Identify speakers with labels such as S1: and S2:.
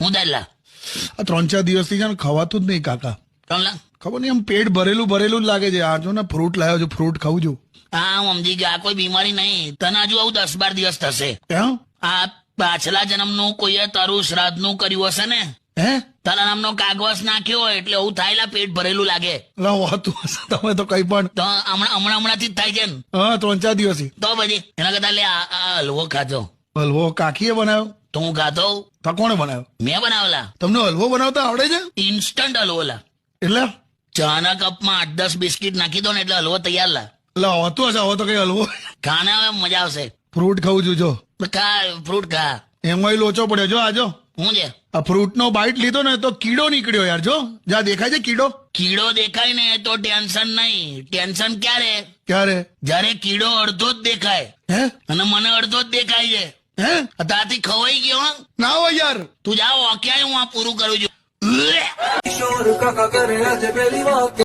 S1: હું દાદલા
S2: આ 3-4 દિવસથી છે ને ખવાતું જ નહીં કાકા.
S1: ચાલ
S2: ખબર નહીં, આમ પેટ ભરેલું ભરેલું જ લાગે છે. આ જો ને ફ્રૂટ લાવ્યો છું, ફ્રૂટ ખાઉં છું.
S1: હા હું સમજી ગયા, કોઈ બીમારી નહીં. તને હજુ આવું 10-12 દિવસ થશે.
S2: કેમ?
S1: આ પાછલા જન્મનું કોઈએ તારું શ્રાદ્ધનું કર્યું હશે ને,
S2: હે
S1: તારા નામનો કાગવાસ નાખ્યો હોય એટલે એવું થાય, પેટ ભરેલું લાગે.
S2: હોતું હશે. તમે તો કઈ પણ
S1: તો હમણાંથી જ થાય છે ને.
S2: હા 3-4 દિવસથી.
S1: તો પછી એના કરતા લે આ હલવો ખાજો.
S2: હલવો કાકીએ બનાવ્યો?
S1: તો હું ખાતો.
S2: તો કોણે બનાવ્યો?
S1: મેં બનાવેલા.
S2: તમને હલવો બનાવતા આવડે છે?
S1: ઇન્સ્ટન્ટ હલવો લા.
S2: એટલે
S1: ચાના કપમાં 8-10 બિસ્કિટ નાખી દો ને એટલે હલવો તૈયાર લા.
S2: એટલે હોતું હશે. હવે તો કઈ હલવો
S1: ખાને હવે મજા આવશે.
S2: ફ્રૂટ ખાઉં છું. જો
S1: ખા ફ્રૂટ ખા.
S2: એમાંય લોચો પડ્યો. જો આજો
S1: હું છે
S2: આ ફ્રૂટ નો બાઈટ લીધો ને તો કીડો નીકળ્યો યાર. જો જ્યાં દેખાય છે કીડો.
S1: કીડો દેખાય ને તો ટેન્શન નહીં. ટેન્શન ક્યારે?
S2: ક્યારે?
S1: જયારે કીડો અડધો જ દેખાય
S2: હે
S1: અને મને અડધો જ દેખાય છે.
S2: હે
S1: ત્યાંથી ખવાઈ ગયો. હં?
S2: ના હોય યાર.
S1: તું જાઓ ક્યાંય હું આ પૂરું કરું છું.
S3: કિશોર કાકા કરે આજે પહેલી વાત